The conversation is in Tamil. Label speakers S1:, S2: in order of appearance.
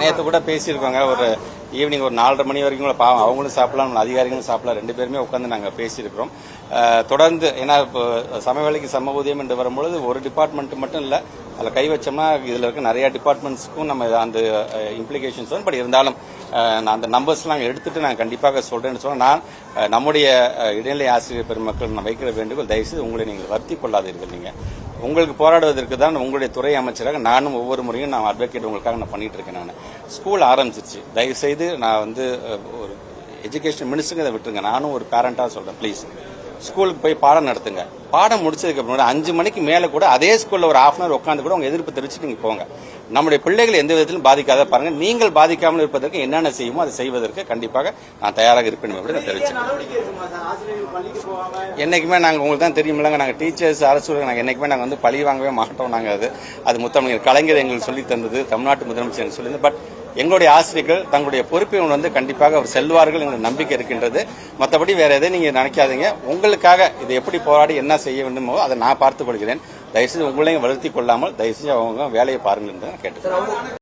S1: நேற்று கூட பேசியிருக்காங்க. ஒரு ஈவினிங் ஒரு 4:30 மணி வரைக்கும் பாவம் அவங்களும் சாப்பிடலாம், அதிகாரிகளும் சாப்பிடலாம், 2 பேருமே உட்காந்து நாங்கள் பேசியிருக்கிறோம். தொடர்ந்து ஏன்னா இப்போ சம வேலைக்கு சம ஊதியம் என்று வரும்பொழுது ஒரு டிபார்ட்மெண்ட் மட்டும் இல்லை, அதில் கை வச்சோம்னா இதில் இருக்க நிறைய டிபார்ட்மெண்ட்ஸ்க்கும் நம்ம அந்த இம்ப்ளிகேஷன்ஸ் வரும். பட் இருந்தாலும் நான் அந்த நம்பர்ஸ்லாம் எடுத்துட்டு நான் கண்டிப்பாக சொல்றேன்னு சொன்னால், நான் நம்முடைய இடைநிலை ஆசிரியர் பெருமக்கள் நான் வைக்கிற வேண்டுகோள், தயவுசெய்து உங்களை நீங்கள் வருத்தி கொள்ளாதீர்கள். நீங்கள் உங்களுக்கு போராடுவதற்கு தான் உங்களுடைய துறை அமைச்சராக நானும் ஒவ்வொரு முறையும் நான் அட்வொகேட் உங்களுக்காக நான் பண்ணிட்டு இருக்கேன். நான் ஸ்கூல் ஆரம்பிச்சிருச்சு, தயவுசெய்து நான் ஒரு எஜுகேஷன் மினிஸ்டருக்கு இதை விட்டுருங்க. நானும் ஒரு பேரண்டாக சொல்றேன், ப்ளீஸ் ஸ்கூலுக்கு போய் பாடம் நடத்துங்க. பாடம் முடிச்சதுக்கு அப்புறம் 5 மணிக்கு மேல கூட அதே ஸ்கூல்ல ஒரு 1/2 hour உட்காந்து கூட உங்க எதிர்ப்பு தெரிவிச்சு நீங்க போங்க. நம்முடைய பிள்ளைகள் எந்த விதத்திலும் பாதிக்காத பாருங்க. நீங்கள் பாதிக்காமல் இருப்பதற்கு என்னென்ன செய்யுமோ அதை செய்வதற்கு கண்டிப்பாக நான் தயாராக இருப்பேன் அப்படின்னு நான் தெரிவிச்சேன். என்னைக்குமே நாங்கள் உங்களுக்கு தான் தெரியுமில்லங்க, நாங்கள் டீச்சர்ஸ் அரசு நாங்கள் என்னைக்குமே நாங்கள் பழி வாங்கவே மாட்டோம். நாங்கள் அது முத்தமிழர் கலைஞர் எங்களுக்கு சொல்லி தந்தது, தமிழ்நாட்டு முதலமைச்சர் எனக்கு சொல்லி. பட் எங்களுடைய ஆசிரியர்கள் தங்களுடைய பொறுப்பை கண்டிப்பாக அவர் செல்வார்கள் என்ற நம்பிக்கை இருக்கின்றது. மற்றபடி வேற எதை நீங்க நினைக்காதீங்க. உங்களுக்காக இதை எப்படி போராடி என்ன செய்ய வேண்டுமோ அதை நான் பார்த்துக் கொள்கிறேன். தயவுசெய்து உங்களையும் வளர்த்தி கொள்ளாமல் தயவுசெய்து அவங்க வேலையை பாருங்கள் என்று கேட்டுக்கிறேன்.